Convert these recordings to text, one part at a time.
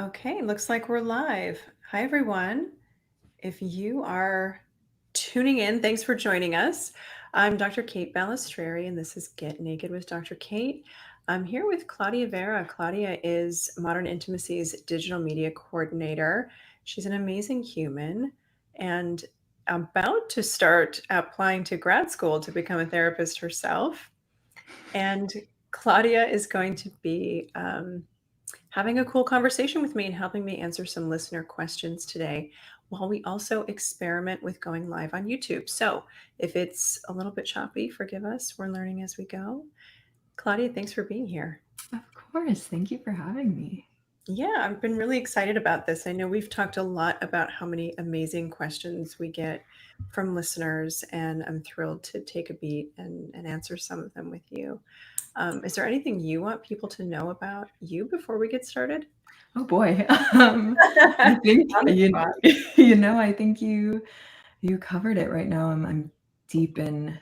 Okay, looks like we're live. Hi, everyone. If you are tuning in, thanks for joining us. I'm Dr. Kate Balestrieri, and this is Get Naked with Dr. Kate. I'm here with Claudia Vera. Claudia is Modern Intimacy's digital media coordinator. She's an amazing human and about to start applying to grad school to become a therapist herself. And Claudia is going to be having a cool conversation with me and helping me answer some listener questions today while we also experiment with going live on YouTube. So if it's a little bit choppy, forgive us. We're learning as we go. Claudia, thanks for being here. Of course. Thank you for having me. Yeah, I've been really excited about this. I know we've talked a lot about how many amazing questions we get from listeners, and I'm thrilled to take a beat and answer some of them with you. Is there anything you want people to know about you before we get started? Oh boy. I think On the spot. I think you covered it right now. I'm deep in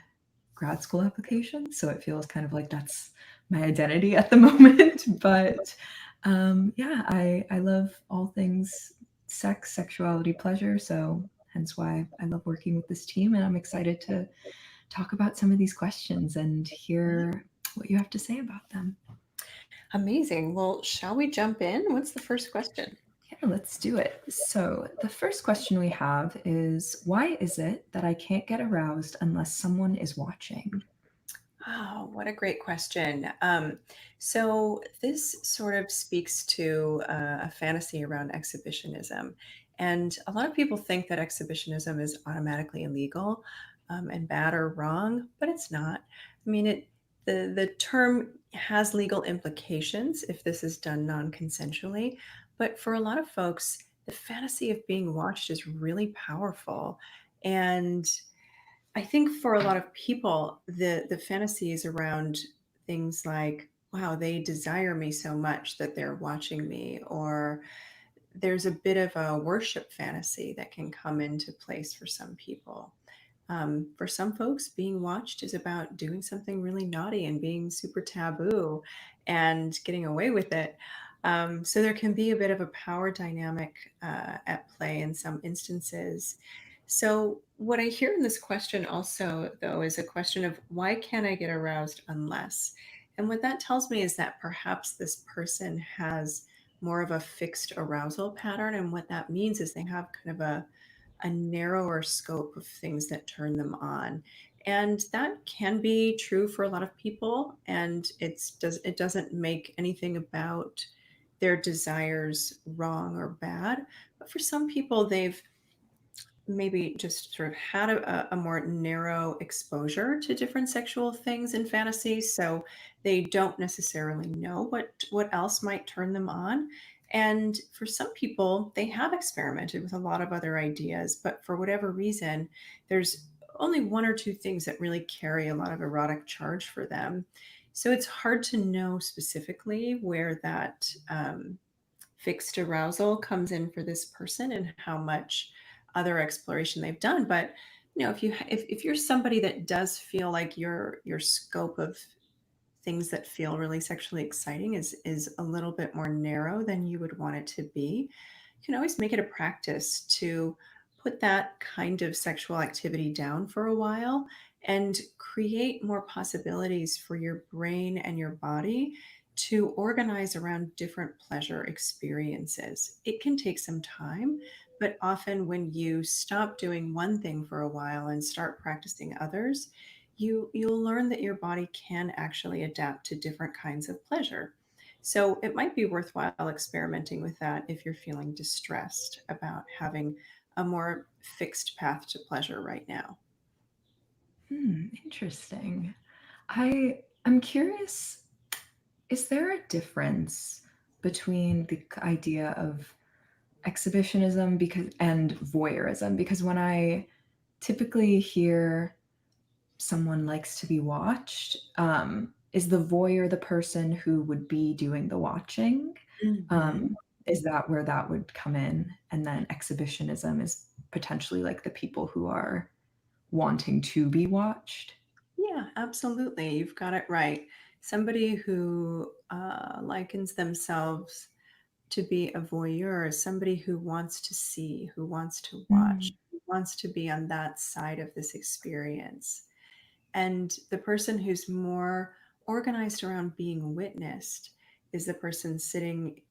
grad school applications, so it feels kind of like that's my identity at the moment. But yeah, I love all things sex, sexuality, pleasure. So hence why I love working with this team, and I'm excited to talk about some of these questions and hear what you have to say about them. Amazing. Well, shall we jump in? What's the first question? Yeah, let's do it. So, the first question we have is, why is it that I can't get aroused unless someone is watching? Oh, what a great question. So, this sort of speaks to a fantasy around exhibitionism. And a lot of people think that exhibitionism is automatically illegal and bad or wrong, but it's not. I mean, the term has legal implications if this is done non-consensually, but for a lot of folks, the fantasy of being watched is really powerful. And I think for a lot of people, the fantasies around things like, wow, they desire me so much that they're watching me, or there's a bit of a worship fantasy that can come into place for some people. For some folks, being watched is about doing something really naughty and being super taboo and getting away with it. So there can be a bit of a power dynamic at play in some instances. So, what I hear in this question also, though, is a question of why can't I get aroused unless? And what that tells me is that perhaps this person has more of a fixed arousal pattern. And what that means is they have kind of a narrower scope of things that turn them on. And that can be true for a lot of people. And it doesn't make anything about their desires wrong or bad. But for some people, they've maybe just sort of had a more narrow exposure to different sexual things and fantasies, so they don't necessarily know what else might turn them on. And for some people, they have experimented with a lot of other ideas, but for whatever reason, there's only one or two things that really carry a lot of erotic charge for them. So it's hard to know specifically where that fixed arousal comes in for this person and how much other exploration they've done. But if you're somebody that does feel like your scope of things that feel really sexually exciting is a little bit more narrow than you would want it to be, you can always make it a practice to put that kind of sexual activity down for a while and create more possibilities for your brain and your body to organize around different pleasure experiences. It can take some time, but often when you stop doing one thing for a while and start practicing others, you'll learn that your body can actually adapt to different kinds of pleasure. So it might be worthwhile experimenting with that if you're feeling distressed about having a more fixed path to pleasure right now. Interesting. I'm curious, is there a difference between the idea of exhibitionism because and voyeurism? Because when I typically hear someone likes to be watched, is the voyeur the person who would be doing the watching? Mhm. Um, is that where that would come in? And then exhibitionism is potentially like the people who are wanting to be watched. Yeah, absolutely. You've got it right. Somebody who likens themselves to be a voyeur, somebody who wants to see, who wants to Mm, watch, who wants to be on that side of this experience. And the person who's more organized around being witnessed is the person sitting,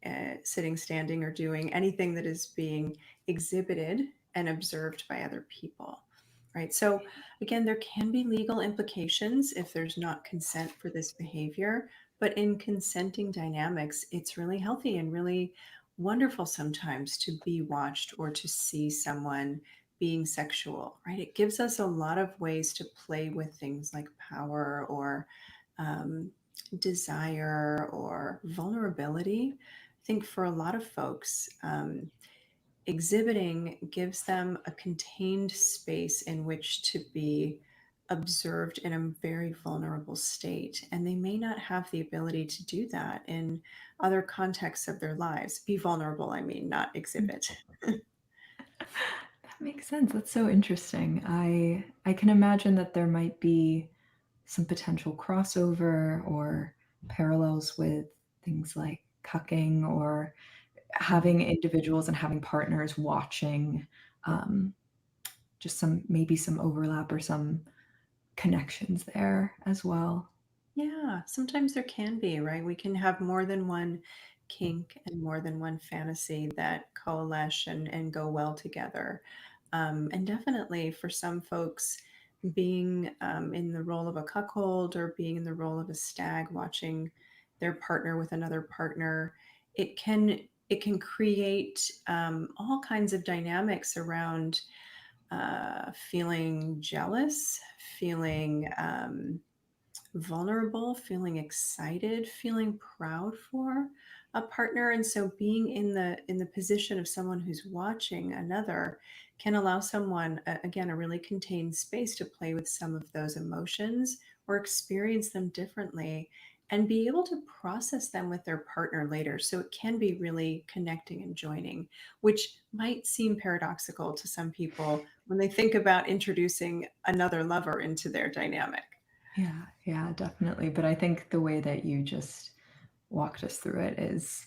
standing, or doing anything that is being exhibited and observed by other people. Right. So, again, there can be legal implications if there's not consent for this behavior. But in consenting dynamics, it's really healthy and really wonderful sometimes to be watched or to see someone being sexual, right? It gives us a lot of ways to play with things like power or um, desire or vulnerability. I think for a lot of folks, exhibiting gives them a contained space in which to be observed in a very vulnerable state. And they may not have the ability to do that in other contexts of their lives. Be vulnerable, I mean, not mm. exhibit. That makes sense. That's so interesting. I can imagine that there might be some potential crossover or parallels with things like cucking or having individuals and having partners watching, um, just some maybe some overlap or some connections there as well. Yeah, sometimes there can be, right? We can have more than one kink and more than one fantasy that coalesce and go well together. And definitely for some folks, being in the role of a cuckold or being in the role of a stag, watching their partner with another partner, it can create all kinds of dynamics around feeling jealous, feeling vulnerable, feeling excited, feeling proud for a partner. And so being in the position of someone who's watching another can allow someone again a really contained space to play with some of those emotions or experience them differently and be able to process them with their partner later. So it can be really connecting and joining, which might seem paradoxical to some people when they think about introducing another lover into their dynamic. Yeah, yeah, definitely. But I think the way that you just walked us through it is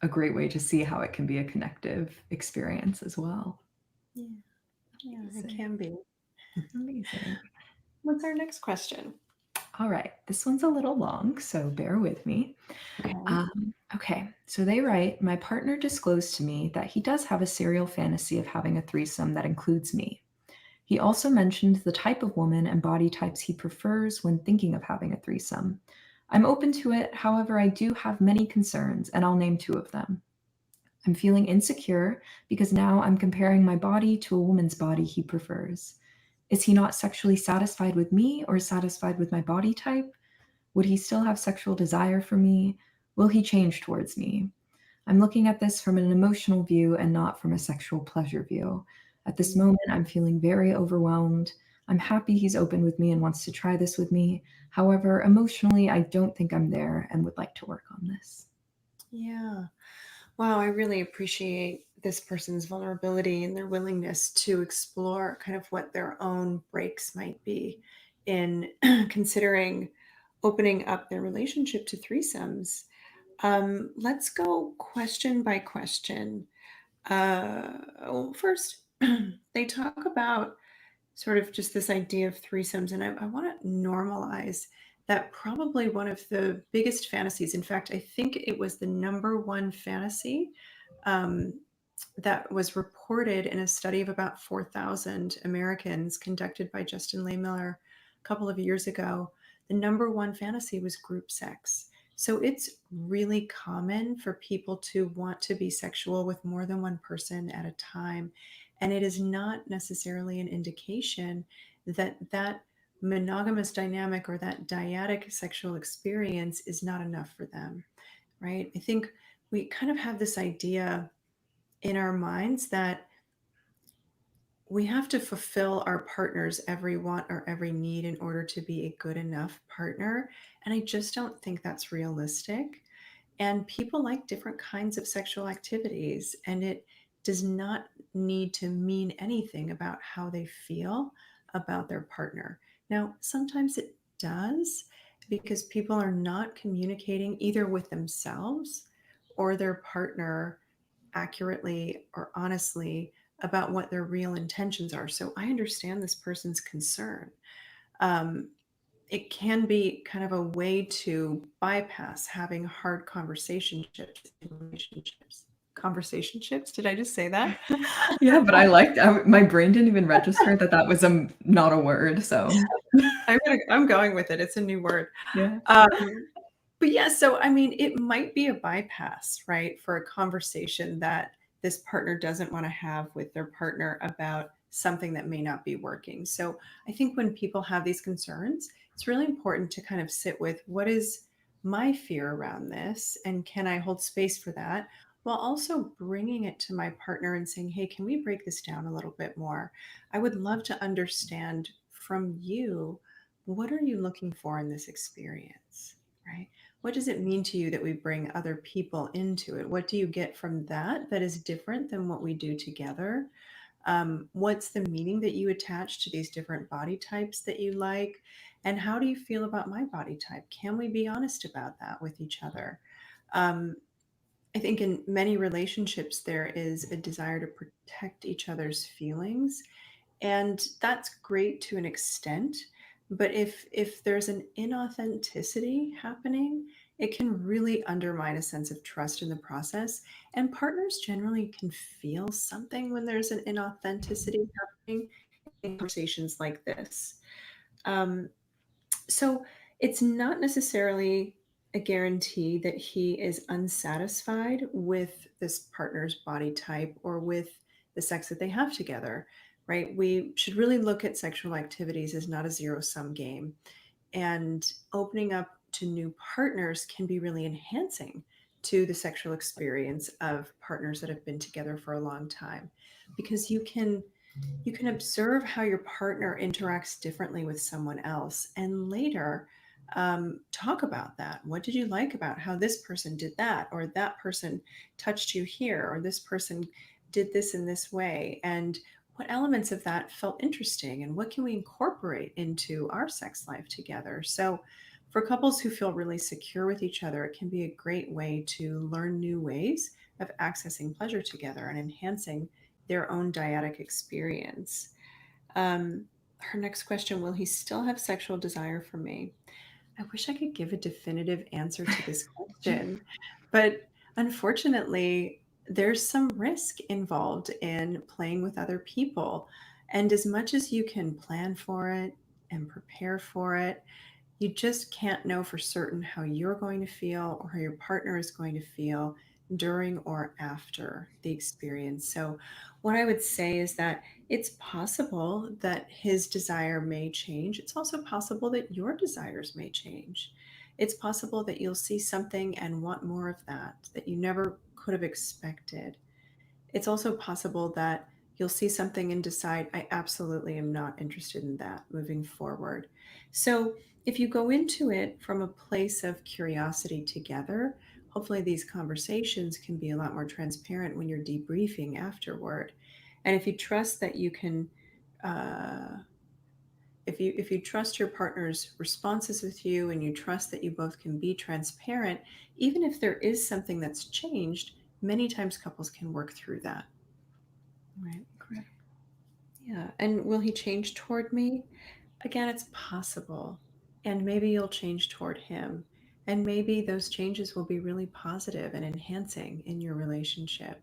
a great way to see how it can be a connective experience as well. Yeah. Yeah, it Amazing. can be. Amazing. What's our next question? All right, this one's a little long, so bear with me. Okay. Okay, so they write, my partner disclosed to me that he does have a serial fantasy of having a threesome that includes me. He also mentioned the type of woman and body types he prefers when thinking of having a threesome. I'm open to it, however, I do have many concerns, and I'll name two of them. I'm feeling insecure because now I'm comparing my body to a woman's body he prefers. Is he not sexually satisfied with me or satisfied with my body type? Would he still have sexual desire for me? Will he change towards me? I'm looking at this from an emotional view and not from a sexual pleasure view. At this Mm. moment, I'm feeling very overwhelmed. I'm happy he's open with me and wants to try this with me. However, emotionally, I don't think I'm there and would like to work on this. Yeah. Wow, I really appreciate this person's vulnerability and their willingness to explore kind of what their own breaks might be in considering opening up their relationship to threesomes. Let's go question by question. Well, first, they talk about sort of just this idea of threesomes. And I want to normalize that probably one of the biggest fantasies. In fact, I think it was the number one fantasy um, that was reported in a study of about 4,000 Americans conducted by Justin Lehmiller a couple of years ago. The number one fantasy was group sex. So it's really common for people to want to be sexual with more than one person at a time. And it is not necessarily an indication that that monogamous dynamic or that dyadic sexual experience is not enough for them, right? I think we kind of have this idea in our minds that we have to fulfill our partner's every want or every need in order to be a good enough partner. And I just don't think that's realistic. And people like different kinds of sexual activities, and it does not need to mean anything about how they feel about their partner. Now, sometimes it does because people are not communicating either with themselves or their partner accurately or honestly about what their real intentions are. So I understand this person's concern. Um, it can be kind of a way to bypass having hard conversationships in relationships. Conversationships? Did I just say that? Yeah, but I liked my brain didn't even register that that was not a word, so I'm going with it. It's a new word. yeah. Um, but yeah, so I mean, it might be a bypass, right, for a conversation that this partner doesn't want to have with their partner about something that may not be working. So I think when people have these concerns, it's really important to kind of sit with what is my fear around this and can I hold space for that while also bringing it to my partner and saying, hey, can we break this down a little bit more? I would love to understand from you, what are you looking for in this experience, right? What does it mean to you that we bring other people into it? What do you get from that that is different than what we do together? What's the meaning that you attach to these different body types that you like? And how do you feel about my body type? Can we be honest about that with each other? Um, I think in many relationships, there is a desire to protect each other's feelings, and that's great to an extent. But if there's an inauthenticity happening, it can really undermine a sense of trust in the process. And partners generally can feel something when there's an inauthenticity happening in conversations like this. Um, so it's not necessarily a guarantee that he is unsatisfied with this partner's body type or with the sex that they have together, right? We should really look at sexual activities as not a zero sum game. And opening up to new partners can be really enhancing to the sexual experience of partners that have been together for a long time because you can observe how your partner interacts differently with someone else and later talk about that. What did you like about how this person did that, or that person touched you here, or this person did this in this way? And what elements of that felt interesting, and what can we incorporate into our sex life together? So, for couples who feel really secure with each other, it can be a great way to learn new ways of accessing pleasure together and enhancing their own dyadic experience. Her next question, will he still have sexual desire for me? I wish I could give a definitive answer to this question, but unfortunately, there's some risk involved in playing with other people. And as much as you can plan for it and prepare for it, you just can't know for certain how you're going to feel or how your partner is going to feel during or after the experience. So, what I would say is that it's possible that his desire may change. It's also possible that your desires may change. It's possible that you'll see something and want more of that that you never could have expected. It's also possible that you'll see something and decide, I absolutely am not interested in that moving forward. So, if you go into it from a place of curiosity together, hopefully these conversations can be a lot more transparent when you're debriefing afterward. And if you trust that you can, uh, if you trust your partner's responses with you and you trust that you both can be transparent, even if there is something that's changed, many times couples can work through that. Right. Incredible. Yeah. And will he change toward me? Again, it's possible. And maybe you'll change toward him. And maybe those changes will be really positive and enhancing in your relationship.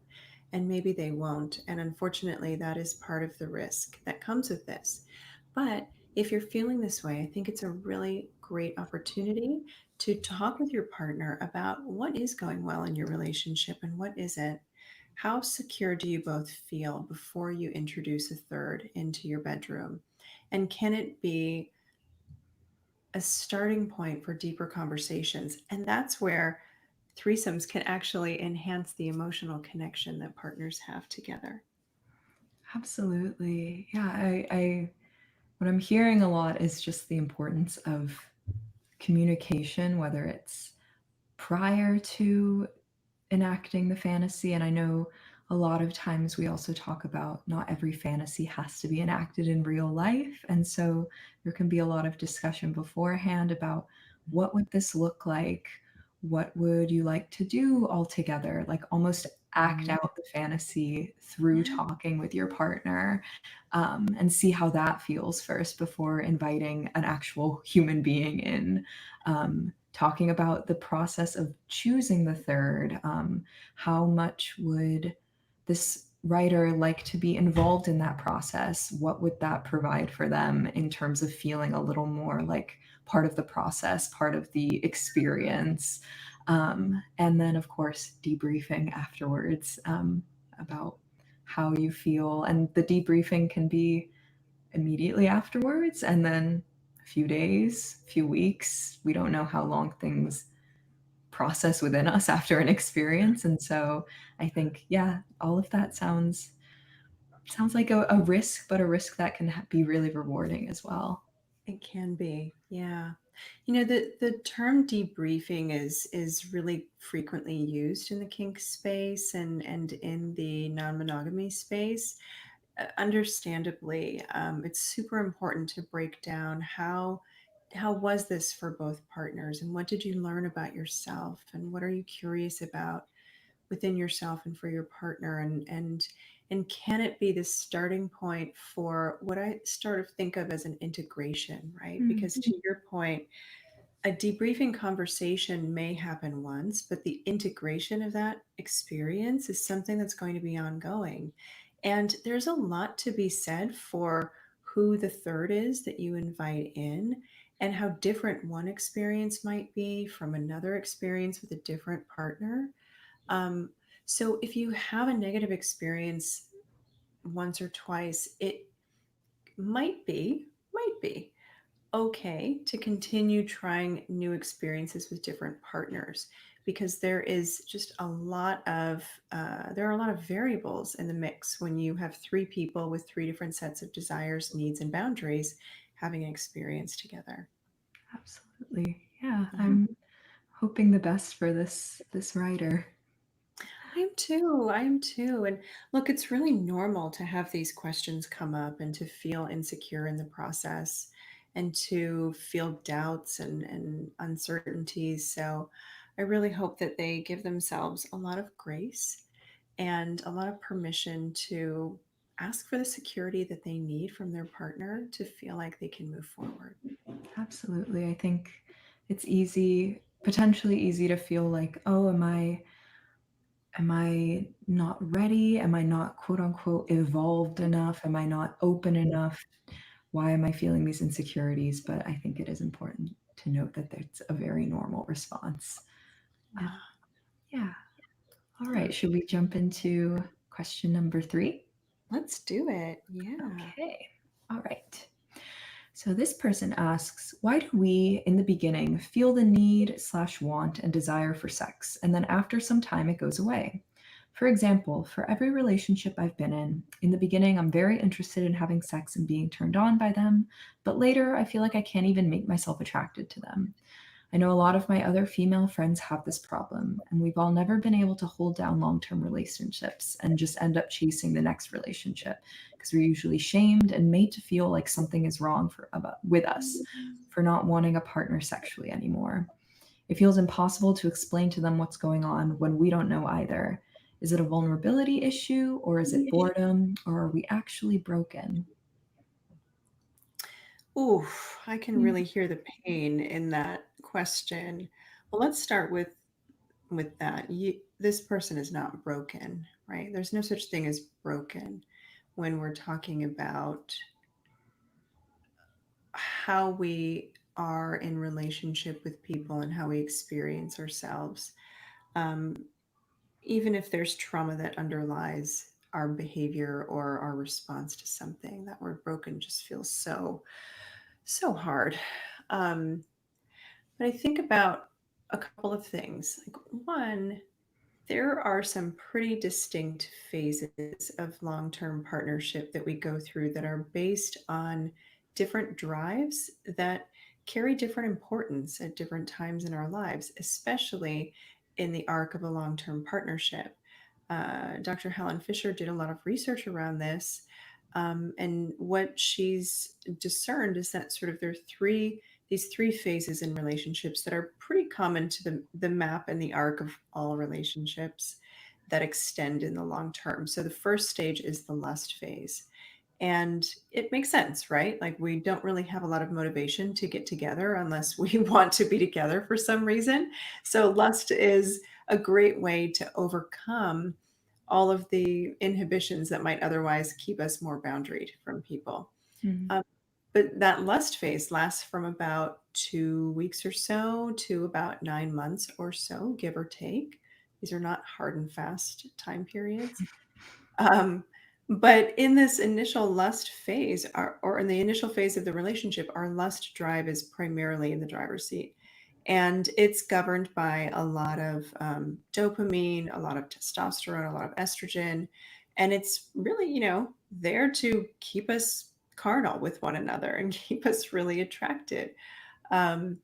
And maybe they won't. And unfortunately, that is part of the risk that comes with this. But if you're feeling this way, I think it's a really great opportunity to talk with your partner about what is going well in your relationship and what isn't. How secure do you both feel before you introduce a third into your bedroom? And can it be a starting point for deeper conversations? And that's where threesomes can actually enhance the emotional connection that partners have together. Absolutely. Yeah, I what I'm hearing a lot is just the importance of communication, whether it's prior to enacting the fantasy. And I know a lot of times we also talk about not every fantasy has to be enacted in real life. And so there can be a lot of discussion beforehand about what would this look like? what would you like to do all together? Like almost act Mhm. out the fantasy through Yeah, talking with your partner, and see how that feels first before inviting an actual human being in. Talking about the process of choosing the third. How much would this writer like to be involved in that process? What would that provide for them in terms of feeling a little more like part of the process, part of the experience? And then, of course, debriefing afterwards, about how you feel. And the debriefing can be immediately afterwards, and then a few days, a few weeks. We don't know how long things process within us after an experience. And so I think, yeah, all of that sounds like a risk, but a risk that can be really rewarding as well. it can be. Yeah. The term debriefing is really frequently used in the kink space and in the non-monogamy space. Understandably, it's super important to break down how was this for both partners, and what did you learn about yourself, and what are you curious about within yourself and for your partner, and can it be the starting point for what I sort of think of as an integration, right? Mm, Because to your point, a debriefing conversation may happen once, but the integration of that experience is something that's going to be ongoing. And there's a lot to be said for who the third is that you invite in, and how different one experience might be from another experience with a different partner. Um, so if you have a negative experience once or twice, it might be okay to continue trying new experiences with different partners, because there are a lot of variables in the mix when you have three people with three different sets of desires, needs, and boundaries having an experience together. absolutely. Yeah, Yeah. I'm hoping the best for this writer. I am too. I am too. And look, it's really normal to have these questions come up and to feel insecure in the process and to feel doubts and uncertainties. So I really hope that they give themselves a lot of grace and a lot of permission to ask for the security that they need from their partner to feel like they can move forward. Absolutely. I think it's easy, potentially easy to feel like, oh, am I not ready? Am I not quote unquote evolved enough? Am I not open enough? Why am I feeling these insecurities? But I think it is important to note that that's a very normal response. Uh, Yeah. yeah. All Yeah. right. Should we jump into question number 3? Let's do it. Yeah. Okay. All right. So this person asks, why do we, in the beginning, feel the need slash want and desire for sex, and then after some time it goes away? For example, for every relationship I've been in the beginning, I'm very interested in having sex and being turned on by them, but later I feel like I can't even make myself attracted to them. I know a lot of my other female friends have this problem, and we've all never been able to hold down long term relationships and just end up chasing the next relationship because we're usually shamed and made to feel like something is wrong with us for not wanting a partner sexually anymore. It feels impossible to explain to them what's going on when we don't know either. Is it a vulnerability issue, or is it boredom, or are we actually broken? Oof, I can Mm, really hear the pain in that question. Well, let's start with that. This person is not broken, right? There's no such thing as broken when we're talking about how we are in relationship with people and how we experience ourselves. Um, Even if there's trauma that underlies our behavior or our response to something, that word broken just feels so hard. Um, But I think about a couple of things. Like, one, there are some pretty distinct phases of long term partnership that we go through that are based on different drives that carry different importance at different times in our lives, especially in the arc of a long term partnership. Dr. Helen Fisher did a lot of research around this. And what she's discerned is that sort of there are three these three phases in relationships that are pretty common to the map and the arc of all relationships that extend in the long term. So the first stage is the lust phase. And it makes sense, right? Like we don't really have a lot of motivation to get together unless we want to be together for some reason. So lust is a great way to overcome all of the inhibitions that might otherwise keep us more boundaried from people. Mhm. Um, but that lust phase lasts from about 2 weeks or so to about 9 months or so, give or take. These are not hard and fast time periods. Um, but in this initial lust phase, or in the initial phase of the relationship, our lust drive is primarily in the driver's seat. And it's governed by a lot of dopamine, a lot of testosterone, a lot of estrogen. And it's really, there to keep us carnal with one another and keep us really attracted. Um,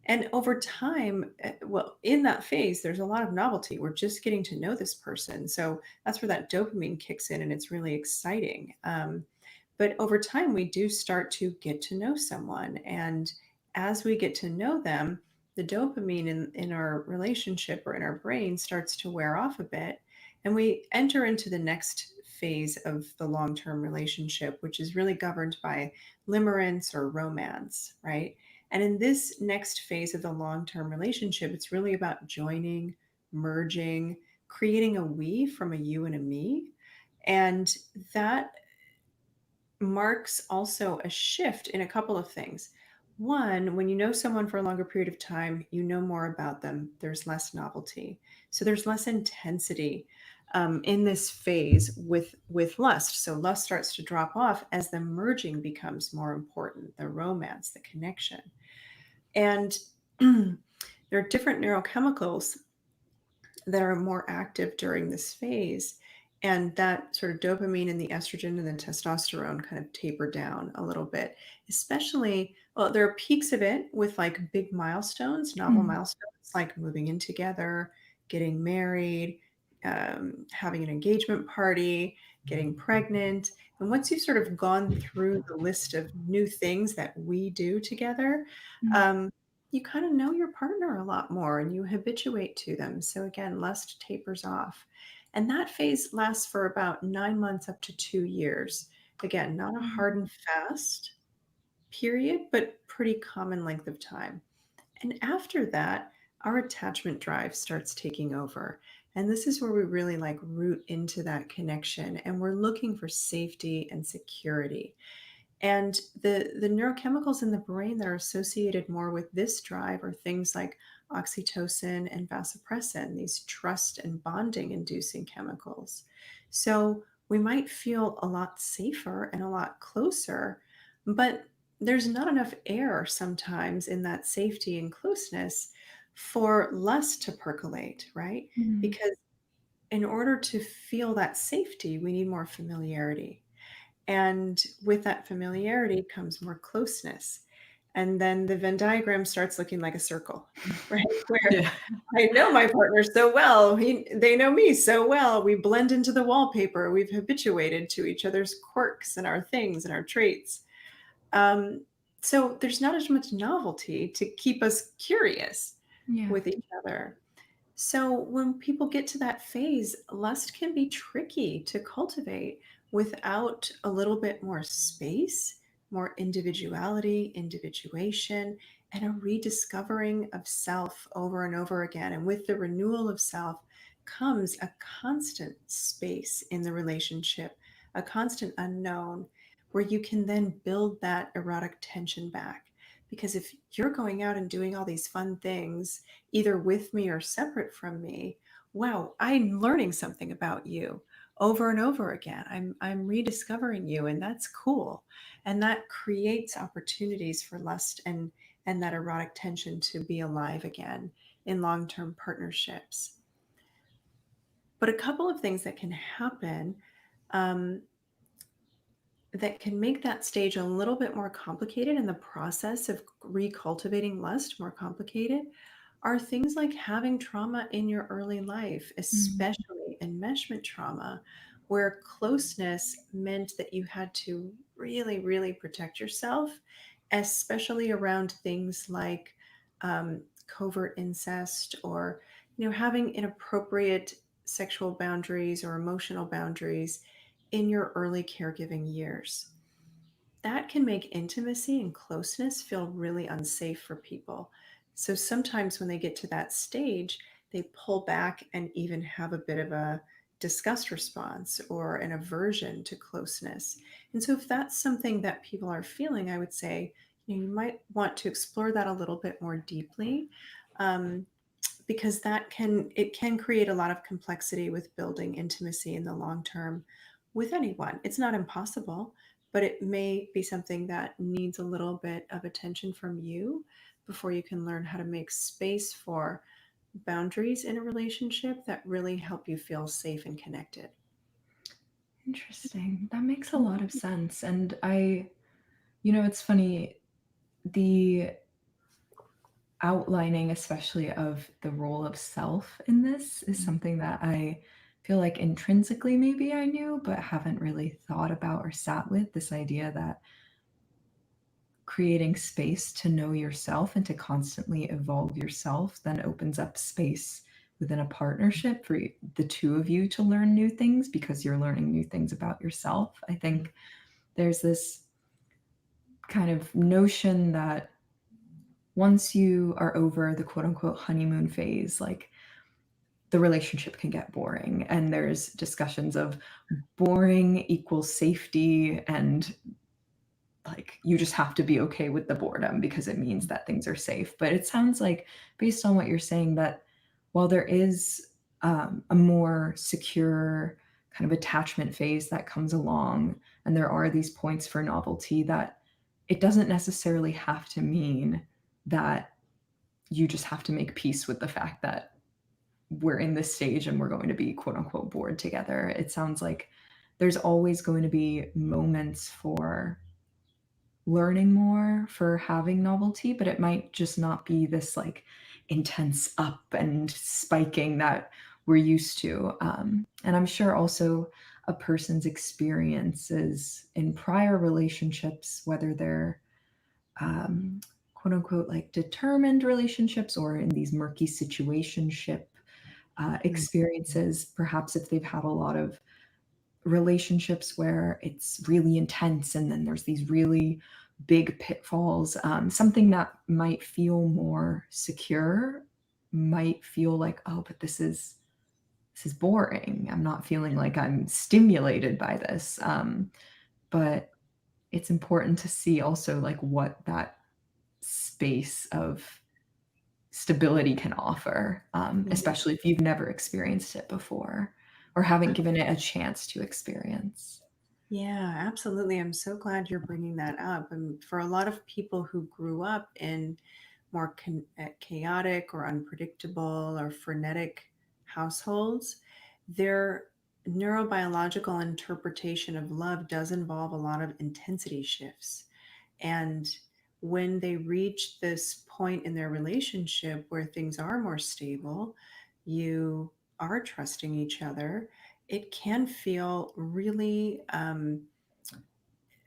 and over time, well, in that phase, there's a lot of novelty. We're just getting to know this person. So that's where that dopamine kicks in and it's really exciting. But over time, we do start to get to know someone. And as we get to know them, the dopamine in our relationship or in our brain starts to wear off a bit. And we enter into the next phase of the long term relationship, which is really governed by limerence or romance, right? And in this next phase of the long term relationship, it's really about joining, merging, creating a we from a you and a me. And that marks also a shift in a couple of things. One, when you know someone for a longer period of time, you know more about them. There's less novelty, so there's less intensity in this phase with lust. So lust starts to drop off as the merging becomes more important, the romance, the connection, and there are different neurochemicals that are more active during this phase. And that sort of dopamine and the estrogen and the testosterone kind of taper down a little bit, especially, well, there are peaks of it with like big milestones, novel Mhm. milestones, like moving in together, getting married, having an engagement party, getting pregnant. And once you've sort of gone through the list of new things that we do together, Mhm. um, you kind of know your partner a lot more and you habituate to them. So again, lust tapers off. And that phase lasts for about 9 months up to 2 years. Again, not a hard Mhm. and fast period, but pretty common length of time. And after that, our attachment drive starts taking over. And this is where we really like root into that connection and we're looking for safety and security. And the neurochemicals in the brain that are associated more with this drive are things like oxytocin and vasopressin, these trust and bonding inducing chemicals. So we might feel a lot safer and a lot closer, but there's not enough air sometimes in that safety and closeness for lust to percolate, right? Mhm. Because in order to feel that safety, we need more familiarity. And with that familiarity comes more closeness. And then the Venn diagram starts looking like a circle, right? Where Yeah. I know my partner so well. They know me so well. We blend into the wallpaper. We've habituated to each other's quirks and our things and our traits. Um, so there's not as much novelty to keep us curious Yeah. with each other. So, when people get to that phase, lust can be tricky to cultivate without a little bit more space, more individuality, individuation, and a rediscovering of self over and over again. And with the renewal of self comes a constant space in the relationship, a constant unknown, where you can then build that erotic tension back. Because if you're going out and doing all these fun things, either with me or separate from me, wow, I'm learning something about you over and over again. I'm rediscovering you and that's cool. And that creates opportunities for lust and that erotic tension to be alive again in long-term partnerships. But a couple of things that can happen um, that can make that stage a little bit more complicated and the process of recultivating lust more complicated are things like having trauma in your early life, Mhm. especially enmeshment trauma, where closeness meant that you had to really, really protect yourself especially around things like covert incest or having inappropriate sexual boundaries or emotional boundaries in your early caregiving years. That can make intimacy and closeness feel really unsafe for people. So sometimes when they get to that stage, they pull back and even have a bit of a disgust response or an aversion to closeness. And so if that's something that people are feeling, I would say, you might want to explore that a little bit more deeply. Um, because it can create a lot of complexity with building intimacy in the long term with anyone. It's not impossible, but it may be something that needs a little bit of attention from you before you can learn how to make space for boundaries in a relationship that really help you feel safe and connected. Interesting. That makes a lot of sense. And it's funny, the outlining, especially of the role of self in this, is something that I feel like intrinsically maybe I knew, but haven't really thought about or sat with. This idea that creating space to know yourself and to constantly evolve yourself then opens up space within a partnership for the two of you to learn new things because you're learning new things about yourself. I think there's this kind of notion that once you are over the quote unquote honeymoon phase, like the relationship can get boring. And there's discussions of boring equals safety, and like you just have to be okay with the boredom because it means that things are safe. But it sounds like, based on what you're saying, that while there is a more secure kind of attachment phase that comes along, and there are these points for novelty, that it doesn't necessarily have to mean that you just have to make peace with the fact that we're in this stage and we're going to be quote unquote bored together. It sounds like there's always going to be moments for learning more, for having novelty, but it might just not be this like intense up and spiking that we're used to. And I'm sure also a person's experiences in prior relationships, whether they're quote unquote like determined relationships or in these murky situationship Mhm. experiences, perhaps if they've had a lot of relationships where it's really intense and then there's these really big pitfalls, something that might feel more secure might feel like, oh, but this is boring. I'm not feeling like I'm stimulated by this. But it's important to see also like what that space of stability can offer, especially if you've never experienced it before or haven't given it a chance to experience. Yeah, absolutely. I'm so glad you're bringing that up. And for a lot of people who grew up in more chaotic or unpredictable or frenetic households, their neurobiological interpretation of love does involve a lot of intensity shifts. And when they reach this point in their relationship where things are more stable, you are trusting each other, it can feel really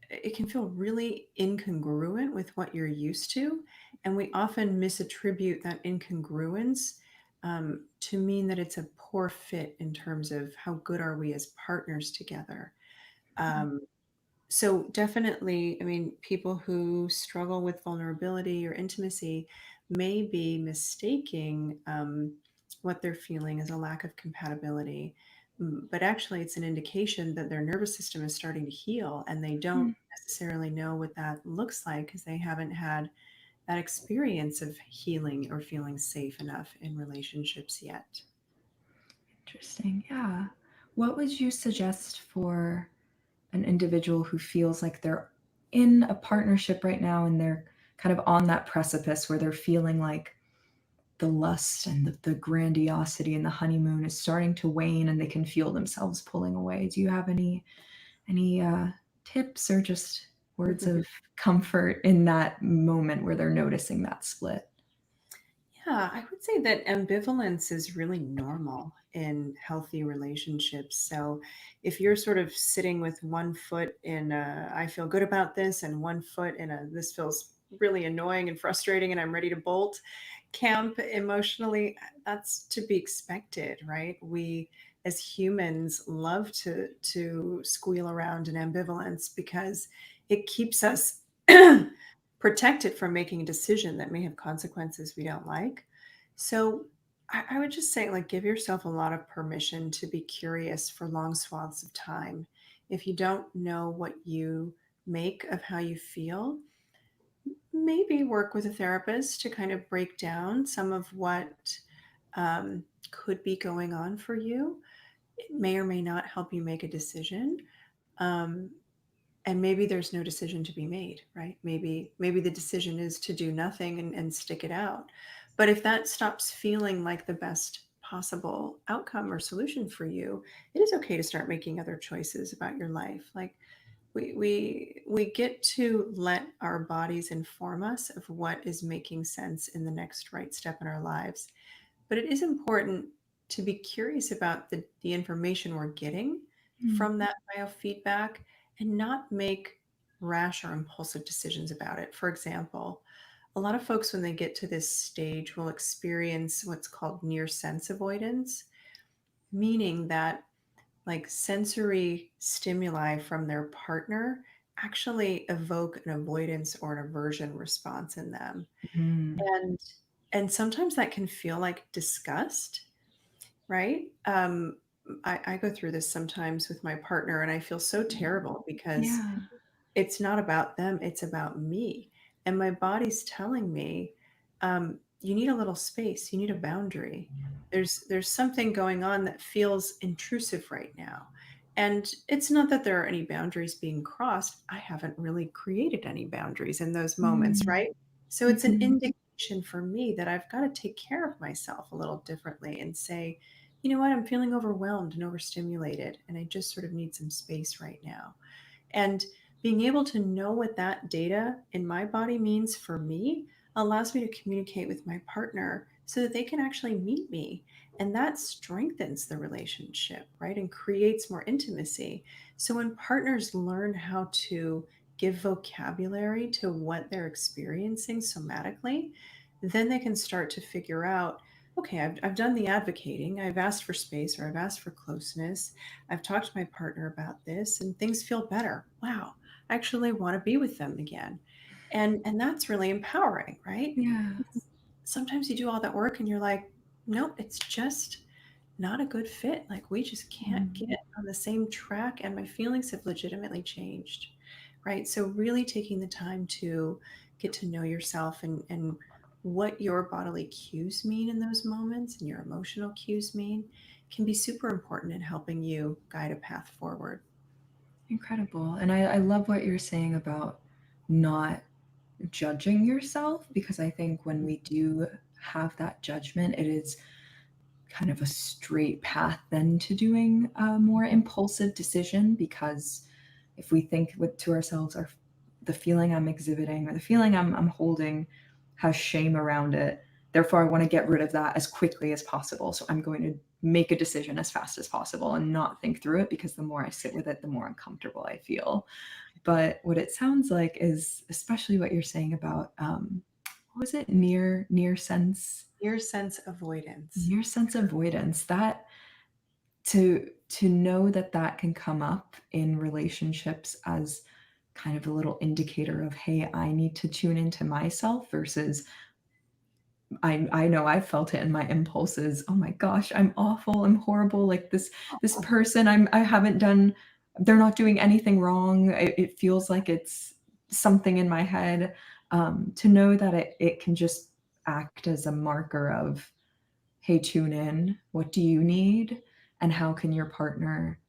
it can feel really incongruent with what you're used to. And we often misattribute that incongruence to mean that it's a poor fit in terms of how good are we as partners together. Um, so definitely, I mean, people who struggle with vulnerability or intimacy may be mistaking what they're feeling as a lack of compatibility. But actually, it's an indication that their nervous system is starting to heal, and they don't necessarily know what that looks like because they haven't had that experience of healing or feeling safe enough in relationships yet. Interesting. Yeah. What would you suggest for an individual who feels like they're in a partnership right now and they're kind of on that precipice where they're feeling like the lust and the grandiosity and the honeymoon is starting to wane and they can feel themselves pulling away? Do you have any tips or just words of comfort in that moment where they're noticing that split? Yeah, I would say that ambivalence is really normal in healthy relationships. So if you're sort of sitting with one foot in I feel good about this and one foot in a this feels really annoying and frustrating and I'm ready to bolt camp emotionally, that's to be expected, right? We as humans love to squeal around in ambivalence because it keeps us protected from making a decision that may have consequences we don't like. So I would just say, like, give yourself a lot of permission to be curious for long swaths of time. If you don't know what you make of how you feel, maybe work with a therapist to kind of break down some of what could be going on for you. It may or may not help you make a decision. Um, and maybe there's no decision to be made, right? Maybe the decision is to do nothing and stick it out. But if that stops feeling like the best possible outcome or solution for you, it is okay to start making other choices about your life. Like we get to let our bodies inform us of what is making sense in the next right step in our lives. But it is important to be curious about the information we're getting Mm. from that biofeedback and not make rash or impulsive decisions about it. For example, a lot of folks, when they get to this stage, will experience what's called near sense avoidance, meaning that like sensory stimuli from their partner actually evoke an avoidance or an aversion response in them. Mm. And sometimes that can feel like disgust, right? I go through this sometimes with my partner, and I feel so terrible because Yeah. it's not about them, it's about me. And my body's telling me, you need a little space, you need a boundary. There's something going on that feels intrusive right now. And it's not that there are any boundaries being crossed. I haven't really created any boundaries in those moments, Mm. right? So it's an Mhm. indication for me that I've got to take care of myself a little differently and say, you know what, I'm feeling overwhelmed and overstimulated, and I just sort of need some space right now. And being able to know what that data in my body means for me allows me to communicate with my partner so that they can actually meet me. And that strengthens the relationship, right? And creates more intimacy. So when partners learn how to give vocabulary to what they're experiencing somatically, then they can start to figure out, okay, I've done the advocating, I've asked for space or I've asked for closeness, I've talked to my partner about this and things feel better. Wow, I actually want to be with them again. And that's really empowering, right? Yeah. Sometimes you do all that work and you're like, nope, it's just not a good fit. Like we just can't Mm. get on the same track and my feelings have legitimately changed. Right? So really taking the time to get to know yourself and what your bodily cues mean in those moments and your emotional cues mean can be super important in helping you guide a path forward. Incredible. And I love what you're saying about not judging yourself, because I think when we do have that judgment, it is kind of a straight path then to doing a more impulsive decision. Because if we think with to ourselves, or the feeling I'm exhibiting or the feeling I'm holding has shame around it, therefore I want to get rid of that as quickly as possible, so I'm going to make a decision as fast as possible and not think through it, because the more I sit with it, the more uncomfortable I feel. But what it sounds like is, especially what you're saying about what was it, Your sense avoidance. near sense avoidance, that to know that that can come up in relationships as kind of a little indicator of, hey, I need to tune into myself, versus I know I've felt it in my impulses. Oh my gosh, I'm awful, I'm horrible, like this person I haven't done, they're not doing anything wrong. It feels like it's something in my head. To know that it can just act as a marker of, hey, tune in. What do you need? And how can your partner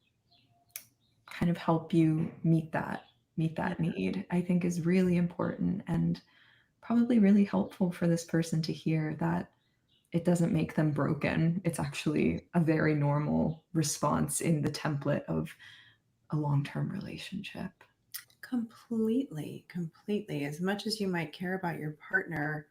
kind of help you meet Yeah, that need? I think is really important, and probably really helpful for this person to hear that it doesn't make them broken. It's actually a very normal response in the template of a long-term relationship. completely, completely. As much as you might care about your partner,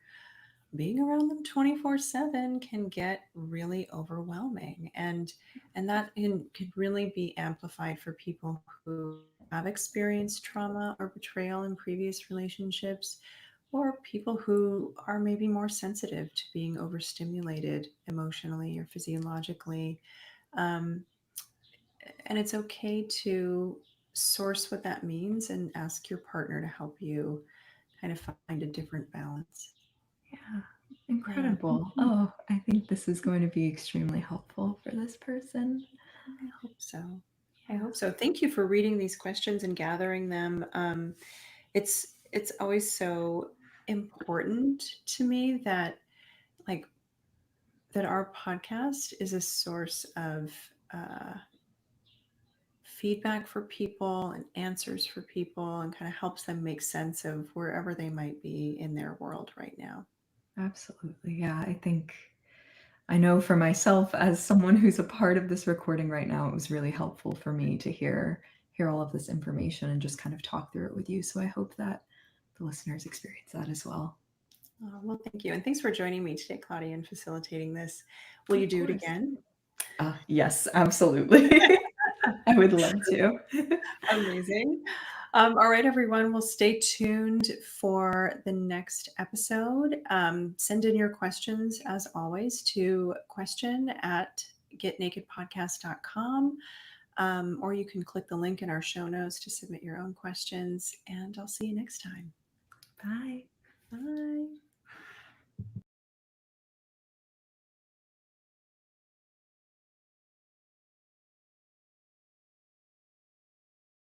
being around them 24/7 can get really overwhelming, and that could really be amplified for people who have experienced trauma or betrayal in previous relationships, or people who are maybe more sensitive to being overstimulated emotionally or physiologically. um, and it's okay to source what that means and ask your partner to help you kind of find a different balance. Yeah, Yeah. incredible. Oh, I think this is going to be extremely helpful for this person. I hope so. I Yeah, hope so. Thank you for reading these questions and gathering them. It's always so important to me that, like, that our podcast is a source of uh, feedback for people and answers for people, and kind of helps them make sense of wherever they might be in their world right now. absolutely. Yeah, I know for myself as someone who's a part of this recording right now, it was really helpful for me to hear all of this information and just kind of talk through it with you. So I hope that the listeners experience that as well. Oh, well, thank you. And thanks for joining me today, Claudia, and facilitating this. Will you Of do it course. again? Yes, absolutely. I would love to. Amazing. All right, everyone. Well, stay tuned for the next episode. Send in your questions, as always, to question@getnakedpodcast.com. Or you can click the link in our show notes to submit your own questions. And I'll see you next time. Bye. Bye.